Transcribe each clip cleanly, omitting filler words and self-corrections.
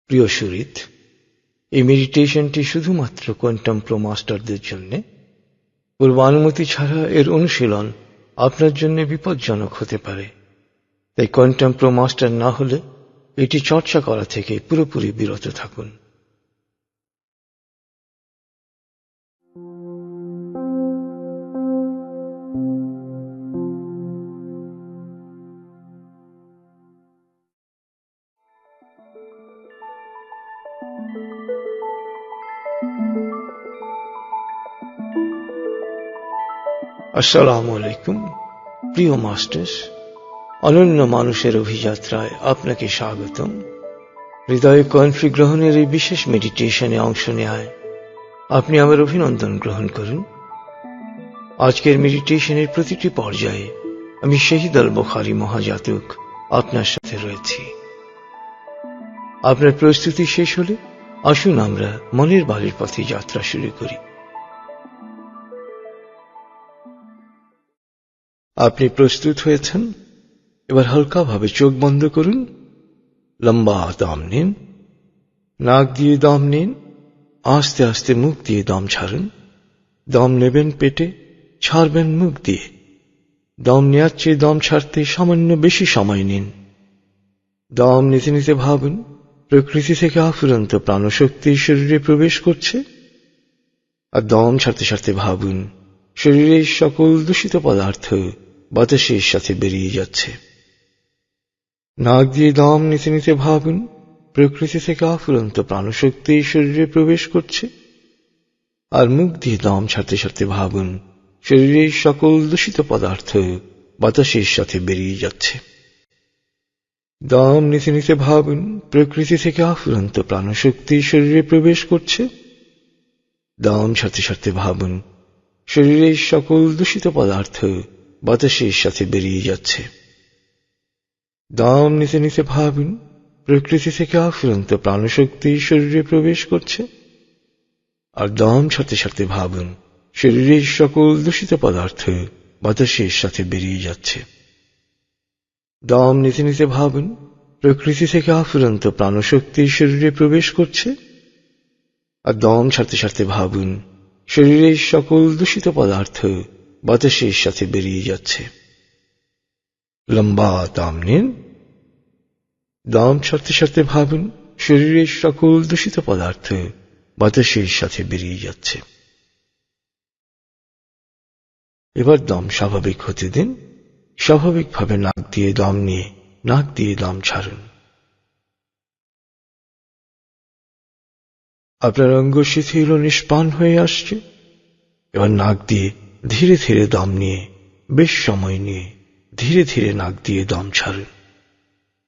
প্রিয় সুরিত, এই মেডিটেশনটি শুধুমাত্র কোয়ান্টাম প্রো মাস্টারদের জন্য। পূর্বানুমতি ছাড়া এর অনুশীলন আপনার জন্য বিপজ্জনক হতে পারে, তাই কোয়ান্টাম প্রো মাস্টার না হলে এটি চর্চা করা থেকে পুরোপুরি বিরত থাকুন। আসসালামু আলাইকুম প্রিয় মাস্টার্স, অনন্য মানুষের অভিযাত্রায় আপনাকে স্বাগতম। হৃদয়ে কনফি গ্রহণের এই বিশেষ মেডিটেশনে অংশ নেয় আপনি আমার অভিনন্দন গ্রহণ করুন। আজকের মেডিটেশনের প্রতিটি পর্যায়ে আমি শহীদ আল বুখারী মহাজাতক আপনার সাথে রয়েছি। আপনার প্রস্তুতি শেষ হলে আসুন আমরা মনের বাড়ির পথে যাত্রা শুরু করি। আপনি প্রস্তুত হয়েছেন? এবার হালকাভাবে চোখ বন্ধ করুন, লম্বা দম নিন, নাক দিয়ে দম নিন, আস্তে আস্তে মুখ দিয়ে দম ছাড়ুন। দম নেবেন পেটে, ছাড়বেন মুখ দিয়ে। দম নেওয়ার চেয়ে দম ছাড়তে সামান্য বেশি সময় নিন। দম নিতে নিতে ভাবুন প্রকৃতি থেকে আফুরন্ত প্রাণশক্তি শরীরে প্রবেশ করছে, আর দম ছাড়তে ছাড়তে ভাবুন শরীরের সকল দূষিত পদার্থ বাতাসের সাথে বেরিয়ে যাচ্ছে। নাক দিয়ে দম নিতে নিতে ভাবুন প্রকৃতি থেকে আফুরন্ত প্রাণশক্তি শরীরে প্রবেশ করছে, আর মুখ দিয়ে দম ছাড়তে ছাড়তে ভাবুন শরীরের সকল দূষিত পদার্থ বাতাসের সাথে বেরিয়ে যাচ্ছে। দম নিতে নিতে ভাবুন প্রকৃতি থেকে আফুরন্ত প্রাণশক্তি শরীরে প্রবেশ করছে, দম ছাড়তে ছাড়তে ভাবুন শরীরের সকল দূষিত পদার্থ বাতাসের সাথে বেরিয়ে যাচ্ছে। দম নিতে নিতে ভাবুন প্রকৃতি থেকে আফুরন্ত প্রাণশক্তি শরীরে প্রবেশ করছে, আর দম ছাড়তে ছাড়তে ভাবুন শরীরের সকল দূষিত পদার্থ বাতাসের সাথে বেরিয়ে যাচ্ছে। দম নিতে নিতে ভাবুন প্রকৃতি থেকে আফুরন্ত প্রাণশক্তি শরীরে প্রবেশ করছে, আর দম ছাড়তে ছাড়তে ভাবুন শরীরের সকল দূষিত পদার্থ বাতাসের সাথে বেরিয়ে যাচ্ছে। লম্বা দম নিন, দম ছাড়তে ছাড়তে ভাবুন শরীরের সকল দূষিত পদার্থ বাতাসের সাথে বেরিয়ে যাচ্ছে। এবার দম স্বাভাবিক হতে দিন। স্বাভাবিকভাবে নাক দিয়ে দম নিয়ে নাক দিয়ে দম ছাড়ুন। আপনার অঙ্গ শিথিল ও নিষ্পান হয়ে আসছে। এবার নাক দিয়ে ধীরে ধীরে দম নিয়ে বেশ সময় নিয়ে ধীরে ধীরে নাক দিয়ে দম ছাড়ুন।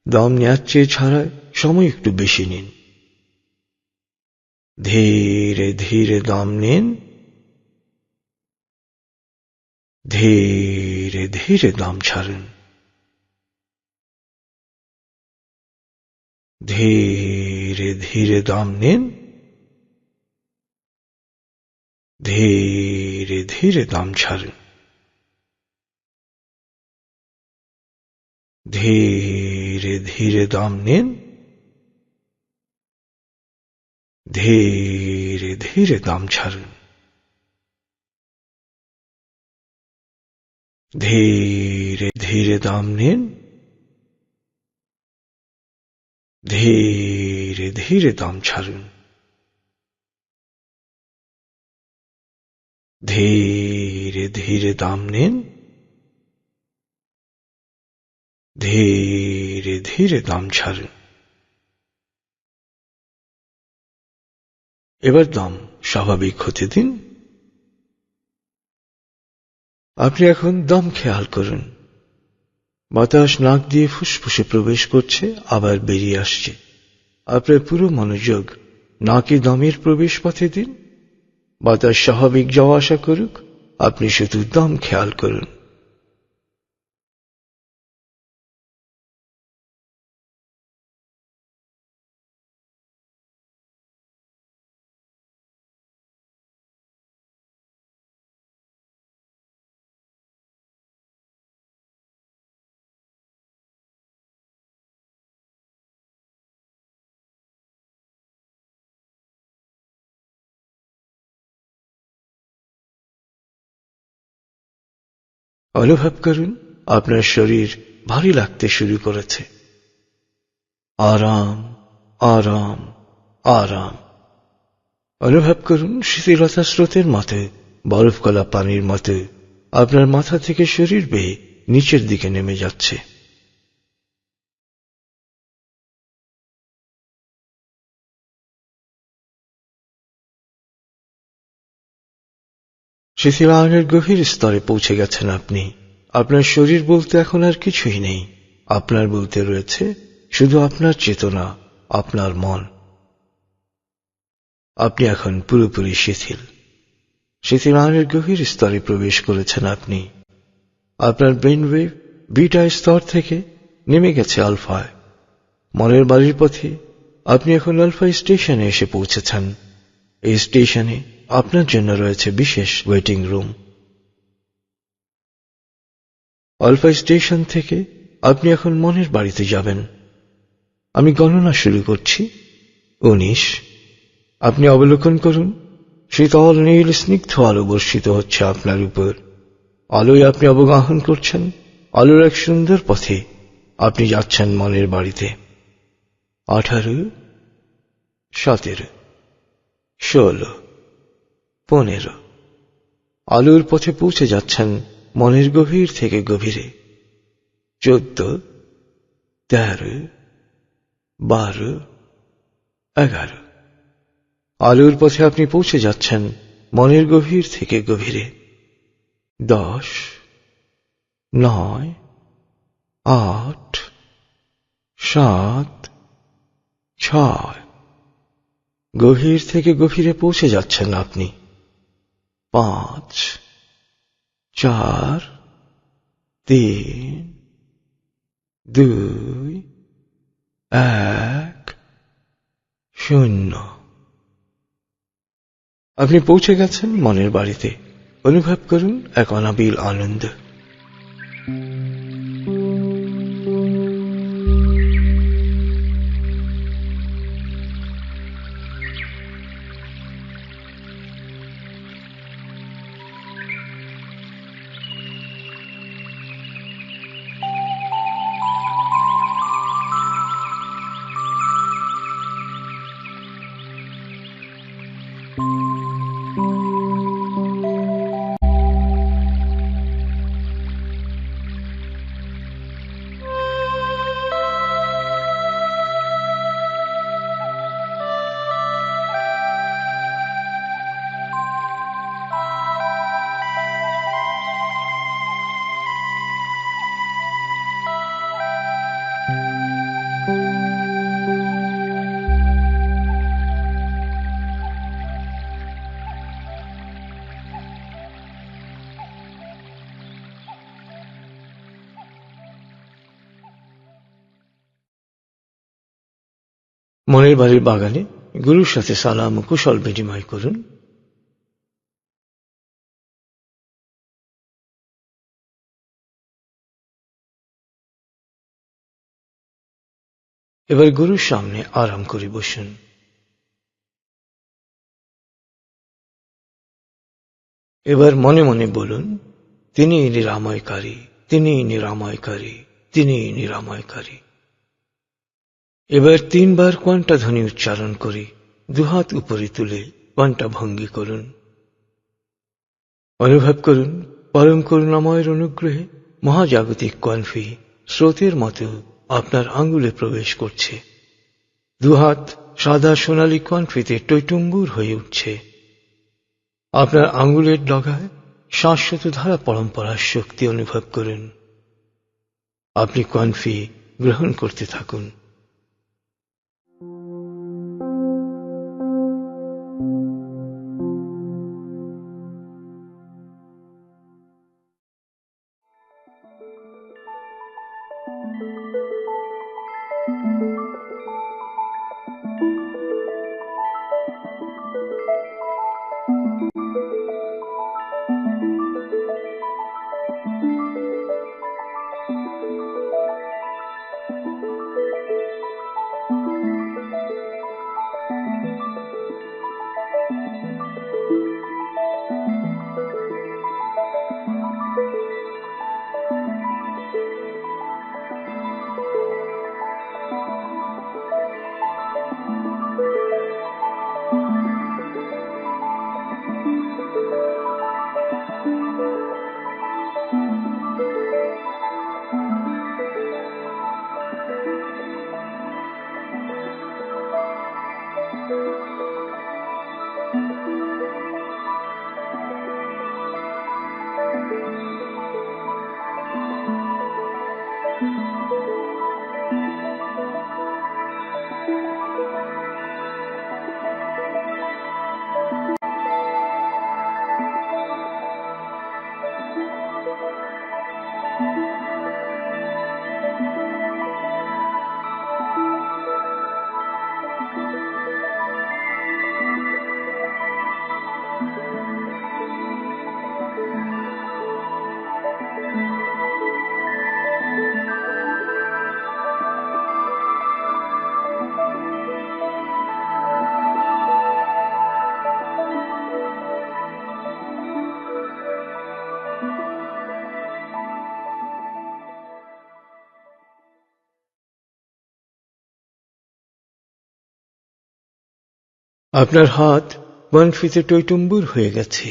দম নেওয়ার চেয়ে ছাড়ায় সময় একটু বেশি নিন। ধীরে ধীরে দম নিন, ধীরে ধীরে দম ছাড়ুন। ধীরে ধীরে দম নিন, ধীরে ধীরে দম ছাড়ুন। ধীরে ধীরে দম নিন, ধীরে ধীরে দম ছাড়ুন। ধীরে ধীরে দম নিন, ধীরে ধীরে দম ছাড়ুন। ধীরে ধীরে দম নিন, ধীরে ধীরে দম ছাড়ুন। এবার দম স্বাভাবিক হতে দিন। আপনি এখন দম খেয়াল করুন। বাতাস নাক দিয়ে ফুসফুসে প্রবেশ করছে, আবার বেরিয়ে আসছে। আপনার পুরো মনোযোগ নাকে দমের প্রবেশ পথে দিন। বাতাস স্বাভাবিক যাওয়া আসা করুক, আপনি শুধু দম খেয়াল করুন। অনুভব করুন আপনার শরীর ভারী লাগতে শুরু করেছে। আরাম, আরাম, আরাম। অনুভব করুন শিথিলতা স্রোতের মতো, বরফ গলা পানির মতো আপনার মাথা থেকে শরীর বেয়ে নিচের দিকে নেমে যাচ্ছে। শিথিলায়নের গভীর স্তরে পৌঁছে গেছেন আপনি। আপনার শরীর বলতে এখন আর কিছুই নেই। আপনার বলতে রয়েছে শুধু আপনার চেতনা, আপনার মন। আপনি এখন পুরোপুরি শিথিল। শিথিলায়নের গভীর স্তরে প্রবেশ করেছেন আপনি। আপনার ব্রেন ওয়েভ বিটা স্তর থেকে নেমে গেছে আলফায়। মনের বাড়ির পথে আপনি এখন আলফা স্টেশনে এসে পৌঁছেছেন। এই স্টেশনে আপনার জন্য রয়েছে বিশেষ ওয়েটিং রুম। আলফা স্টেশন থেকে আপনি এখন মনের বাড়িতে যাবেন। আমি গণনা শুরু করছি। 19। আপনি অবলোকন করুন, শীতল নীল স্নিগ্ধ আলো বর্ষিত হচ্ছে আপনার উপর। আলোয় আপনি অবগাহন করছেন। আলোর এক সুন্দর পথে আপনি যাচ্ছেন মনের বাড়িতে। 18, 17, 16, 15। আলোর পথে পৌঁছে যাচ্ছেন মনের গভীর থেকে গভীরে। 14, 13, 12, 11। আলোর পথে আপনি পৌঁছে যাচ্ছেন মনের গভীর থেকে গভীরে। 10, 9, 8, 7, 6। গভীর থেকে গভীরে পৌঁছে যাচ্ছেন আপনি। 5, 4, 3, 2, 1, 0। আপনি পৌঁছে গেছেন মনের বাড়িতে। অনুভব করুন এক অনাবিল আনন্দ। মনের বাড়ির বাগানে গুরুর সাথে সালাম ও কুশল বিনিময় করুন। এবার গুরুর সামনে আরাম করে বসুন। এবার মনে মনে বলুন, তিনি নিরাময়কারী, তিনি নিরাময়কারী, তিনি নিরাময়কারী। এবার 3 বার কোয়ান্টা ধ্বনি উচ্চারণ করে দুহাত উপরে তুলে কোয়ান্টা ভঙ্গি করুন। অনুভব করুন পরম করুণাময়ের অনুগ্রহে মহাজাগতিক কোয়ানফি স্রোতের মতো আপনার আঙ্গুলে প্রবেশ করছে। দুহাত সাদা সোনালী কোয়ানফিতে টইটুম্বুর হয়ে উঠছে। আপনার আঙ্গুলের ডগায় শাশ্বত ধারা পরম্পরার শক্তি অনুভব করুন। আপনি কোয়ানফি গ্রহণ করতে থাকুন। আপনার হাত কনফিতে টইটুম্বুর হয়ে গেছে।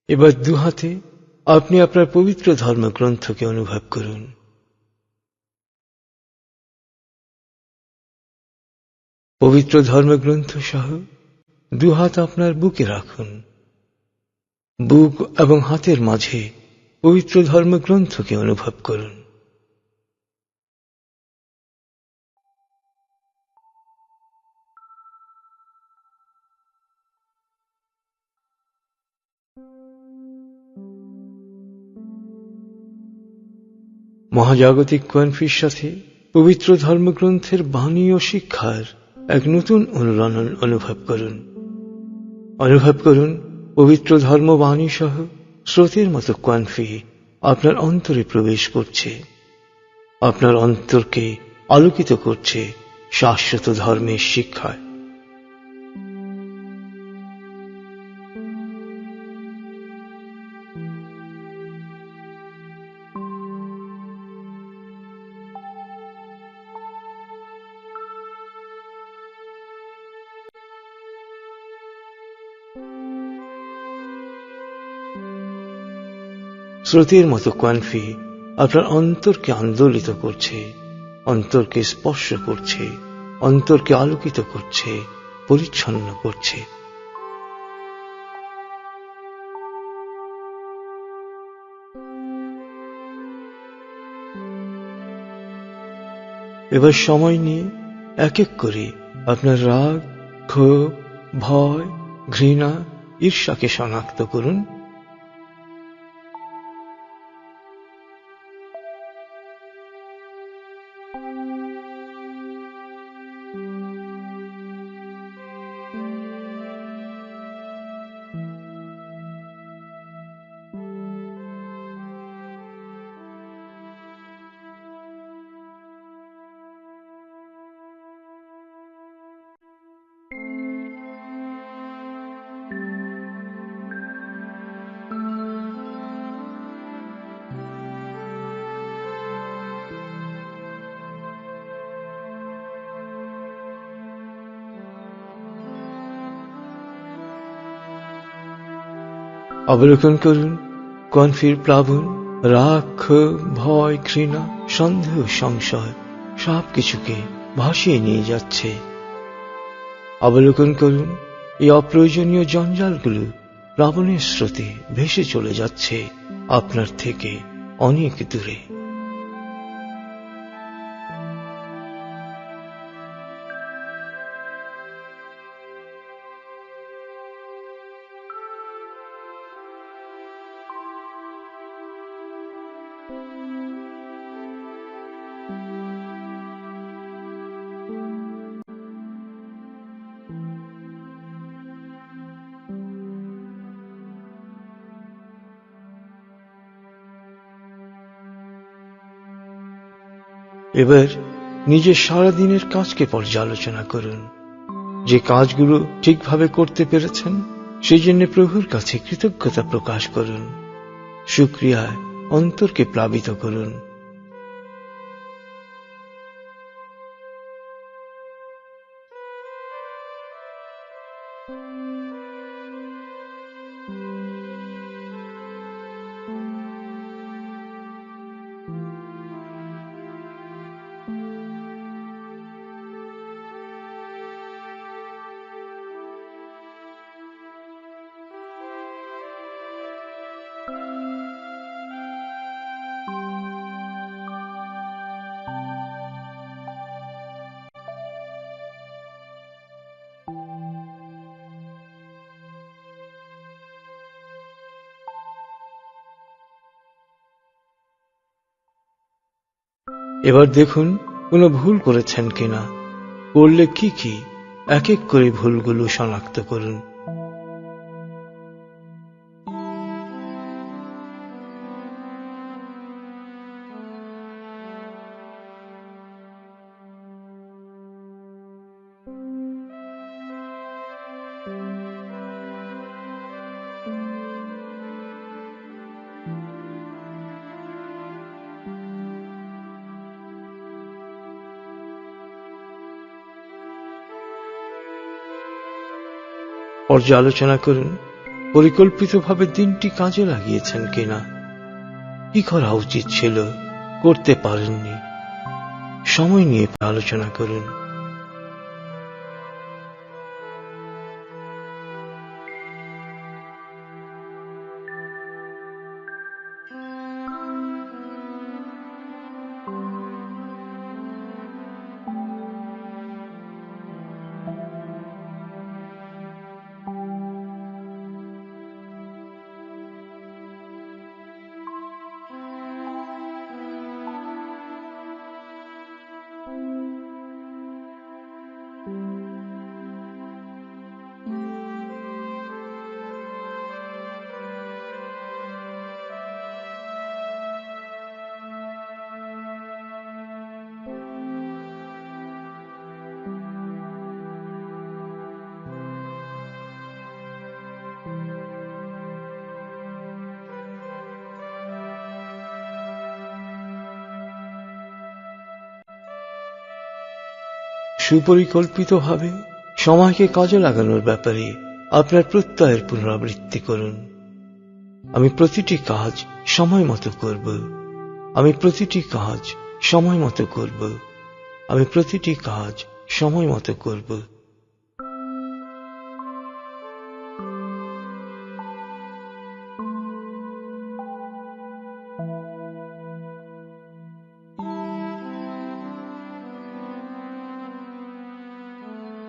এবার দুহাতে আপনি আপনার পবিত্র ধর্মগ্রন্থকে অনুভব করুন। পবিত্র ধর্মগ্রন্থ সহ দুহাত আপনার বুকে রাখুন। বুক এবং হাতের মাঝে পবিত্র ধর্মগ্রন্থকে অনুভব করুন। মহাজাগতিক কনফির সাথে পবিত্র ধর্মগ্রন্থের বাণী ও শিক্ষার এক নতুন অনুরণন অনুভব করুন। অনুভব করুন পবিত্র ধর্মবাণী সহ স্রোতের মতো কনফি আপনার অন্তরে প্রবেশ করছে, আপনার অন্তরকে আলোকিত করছে শাশ্বত ধর্মের শিক্ষায়। স্রোতের মতো কনফি আপনার অন্তরকে আন্দোলিত করছে, অন্তরকে স্পর্শ করছে, অন্তরকে আলোকিত করছে, পরিচ্ছন্ন করছে। এবার সময় নিয়ে এক এক করে আপনার রাগ, ক্ষোভ, ভয়, ঘৃণা, ঈর্ষাকে শনাক্ত করুন। অবলোকন করুন কনফির প্লাবন রাগ, ক্ষোভ, ভয়, ঘৃণা, সন্দেহ, সংশয় সবকিছুকে ভাসিয়ে নিয়ে যাচ্ছে। অবলোকন করুন এই অপ্রয়োজনীয় জঞ্জালগুলো প্লাবনের স্রোতে ভেসে চলে যাচ্ছে আপনার থেকে অনেক দূরে। এবার নিজের সারাদিনের কাজকে পর্যালোচনা করুন। যে কাজগুলো ঠিকভাবে করতে পেরেছেন সেই জন্য প্রভুর কাছে কৃতজ্ঞতা প্রকাশ করুন। শুকরিয়ায় অন্তরকে প্লাবিত করুন। এবার দেখুন কোনো ভুল করেছেন কিনা, করলে কি কি, এক এক করে ভুলগুলো শনাক্ত করুন। পর্যালোচনা করুন পরিকল্পিতভাবে দিনটি কাজে লাগিয়েছেন কিনা। কি করা উচিত ছিল, করতে পারেননি, সময় নিয়ে আলোচনা করুন। সুপরিকল্পিতভাবে সময়কে কাজে লাগানোর ব্যাপারে আপনার প্রত্যয়ের পুনরাবৃত্তি করুন। আমি প্রতিটি কাজ সময় মতো করব, আমি প্রতিটি কাজ সময় মতো করব, আমি প্রতিটি কাজ সময় মতো করব।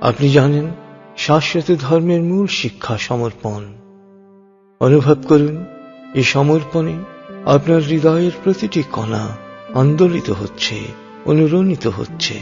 আপনি জানেন শাশ্বত ধর্মের মূল শিক্ষা সমর্পণ। অনুভব করুন এই সমর্পণে আপনার হৃদয়ের প্রতিটি কণা আন্দোলিত হচ্ছে, অনুরণিত হচ্ছে।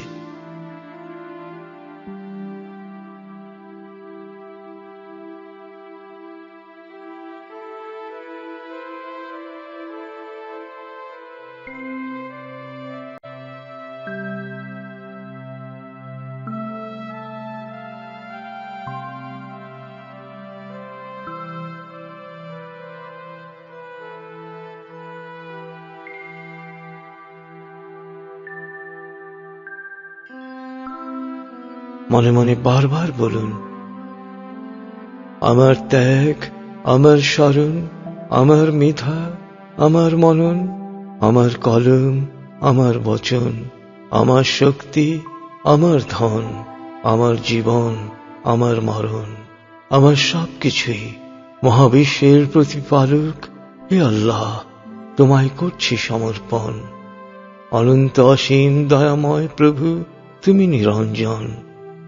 মনে মনে বারবার বলুন, আমার ত্যাগ, আমার স্মরণ, আমার মেধা, আমার মনন, আমার কলম, আমার বচন, আমার শক্তি, আমার ধন, আমার জীবন, আমার মরণ, আমার সবকিছুই মহাবিশ্বের প্রতিপালক হে আল্লাহ তোমায় করছি সমর্পণ। অনন্ত অসীম দয়াময় প্রভু, তুমি নিরঞ্জন,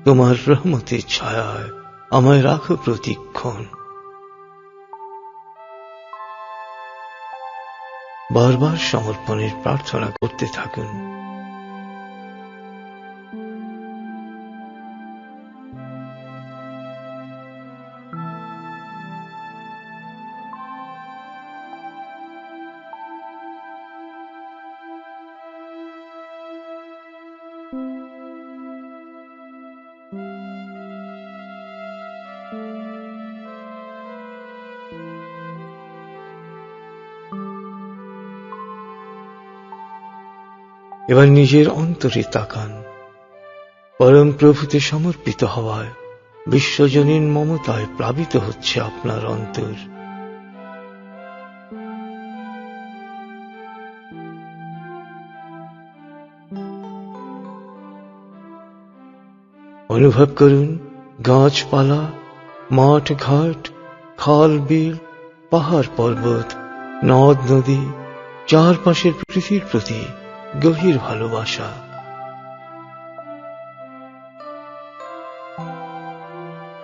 তোমার রহমতের ছায়ায় আমায় রাখো প্রতিক্ষণ। বারবার সমর্পণের প্রার্থনা করতে থাকুন। এবার নিজের অন্তরে তাকান। পরম প্রভুতে সমর্পিত হওয়ায় বিশ্বজনীন মমতায় প্লাবিত হচ্ছে আপনার অন্তর। অনুভব করুন গাছপালা, মাঠ ঘাট, খাল বিল, পাহাড় পর্বত, নদ নদী, চারপাশের পৃথিবীর প্রতি গভীর ভালোবাসা।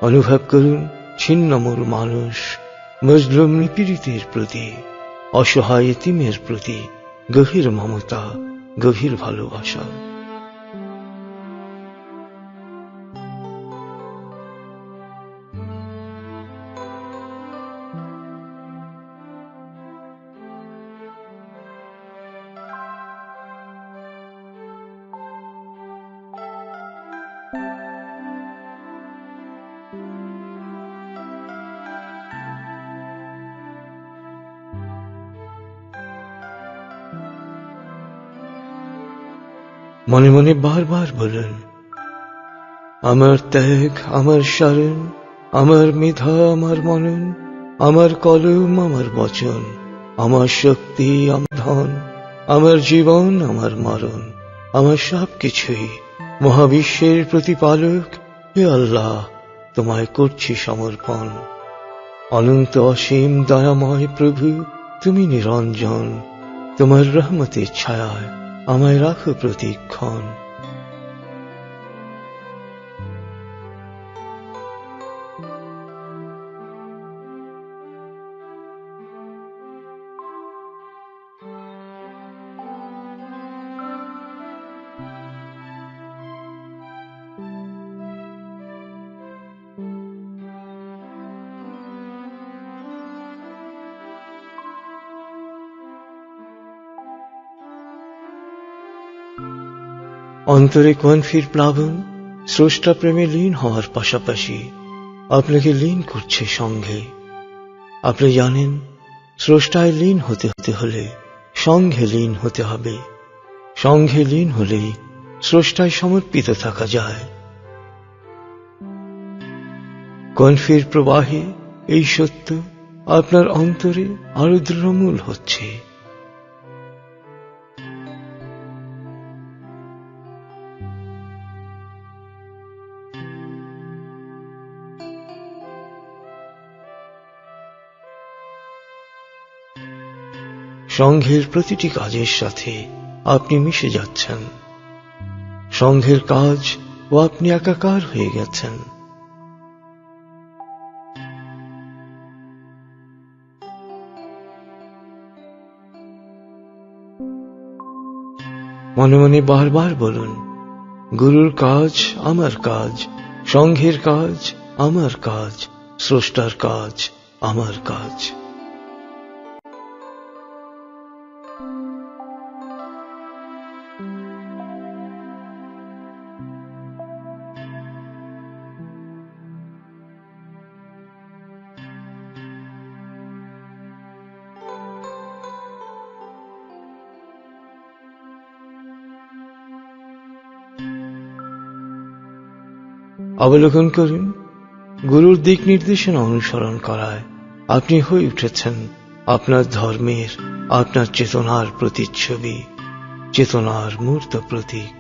অনুভব করুন ছিন্নমূল মানুষ, মজলুম নিপীড়িতের প্রতি, অসহায় এতিমের প্রতি গভীর মমতা, গভীর ভালোবাসা। মনে মনে বারবার বলুন, আমার ত্যাগ, আমার স্মরণ, আমার মেধা আমার মনন, আমার কলম আমার বচন, আমার শক্তি আমার ধন, আমার জীবন আমার মরণ, আমার সব কিছুই মহাবিশ্বের প্রতিপালক হে আল্লাহ, তোমায় করছি সমর্পণ। অনন্ত অসীম দয়াময় প্রভু, তুমি নিরঞ্জন, তোমার রহমতের ছায়ায় আমায় রাখো প্রতিক্ষণ। অন্তরে কনফির প্লাবন স্রষ্টা প্রেমে লীন হওয়ার পাশাপাশি আপনাকে লীন করছে সঙ্ঘে। আপনি জানেন, স্রষ্টায় লীন হতে হতে হলে সঙ্ঘে লীন হতে হবে। সঙ্ঘে লীন হলেই স্রষ্টায় সমর্পিত থাকা যায়। কনফির প্রবাহে এই সত্য আপনার অন্তরে আরো দৃঢ়মূল হচ্ছে। সংঘের প্রতিটি কাজের সাথে আপনি মিশে যাচ্ছেন। সংঘের কাজ ও আপনি একাকার হয়ে গেছেন। মনে মনে বারবার বলুন, গুরুর কাজ আমার কাজ, সংঘের কাজ আমার কাজ, স্রষ্টার কাজ আমার কাজ। অবলোকন করুন, গুরুর দিক নির্দেশনা অনুসরণ করায় আপনি হয়ে উঠেছেন আপনার ধর্মের, আপনার চেতনার প্রতিচ্ছবি, চেতনার মূর্ত প্রতীক।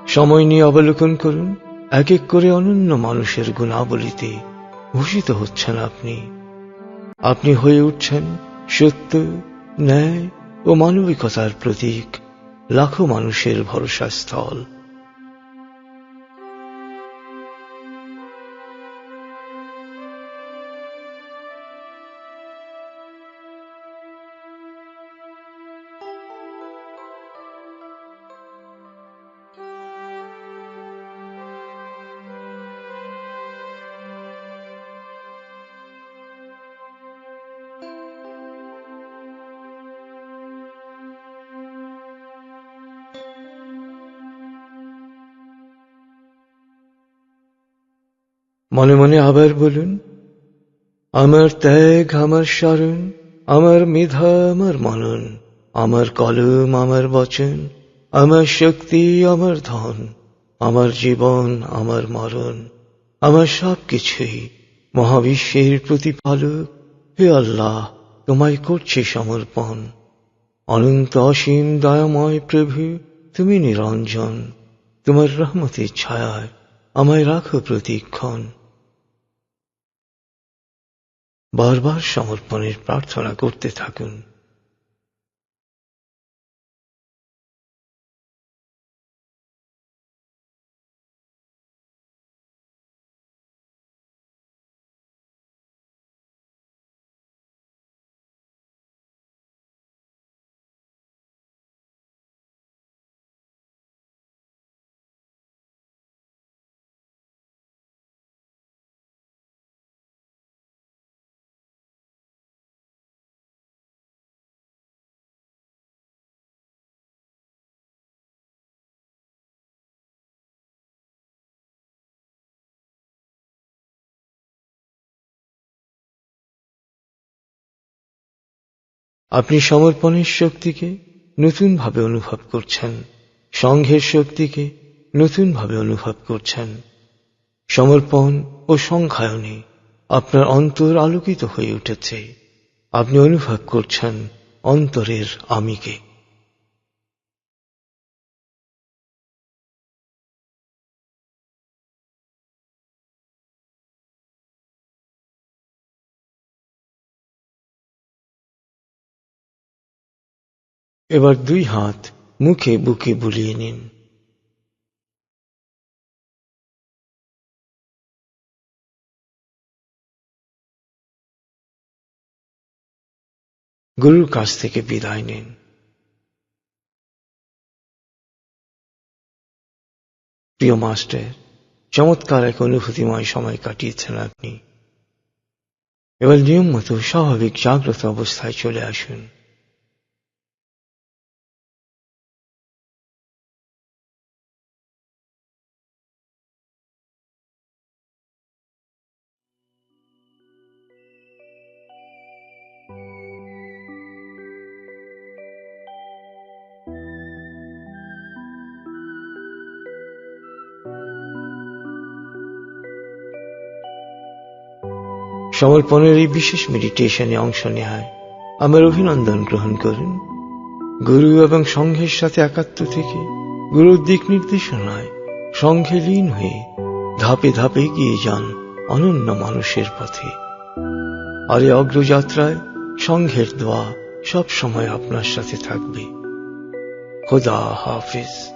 সময় নিয়ে অবলোকন করুন, এক এক করে অনন্য মানুষের গুণাবলীতে ভূষিত হচ্ছেন আপনি। আপনি হয়ে উঠছেন সত্য, ন্যায় ও মানবিকতার প্রতীক, লাখো মানুষের ভরসাস্থল। মনে মনে আবার বলুন, আমার ত্যাগ আমার শরণ, আমার মেধা আমার মনন, আমার কলম আমার বচন, আমার শক্তি আমার ধন, আমার জীবন আমার মরণ, আমার সব কিছুই মহাবিশ্বের প্রতিপালক হে আল্লাহ, তোমায় করছি সমর্পণ। অনন্ত অসীম দয়াময় প্রভু, তুমি নিরঞ্জন, তোমার রহমতের ছায়ায় আমায় রাখো প্রতিক্ষণ। বারবার সমর্পণের প্রার্থনা করতে থাকুন। আপনি সমর্পণের শক্তিকে নতুনভাবে অনুভব করছেন, সংঘের শক্তিকে নতুনভাবে অনুভব করছেন। সমর্পণ ও সংখ্যায়নে আপনার অন্তর আলোকিত হয়ে উঠেছে। আপনি অনুভব করছেন অন্তরের আমিকে। এবার দুই হাত মুখে বুকে বুলিয়ে নিন। গুরুর কাছ থেকে বিদায় নিন। প্রিয় মাস্টার, চমৎকার এক অনুভূতিময় সময় কাটিয়েছেন আপনি। এবার নিয়ম মতো স্বাভাবিক জাগ্রত অবস্থায় চলে আসুন। সমর্পণের এই বিশেষ মেডিটেশনে অংশ নেয় আমার অভিনন্দন গ্রহণ করুন। গুরু এবং সংঘের সাথে একাত্ম থেকে গুরুর দিক নির্দেশনায় সংঘে লীন হয়ে ধাপে ধাপে এগিয়ে যান অনন্য মানুষের পথে। আর এই অগ্রযাত্রায় সংঘের দোয়া সব সময় আপনার সাথে থাকবে। খোদা হাফিজ।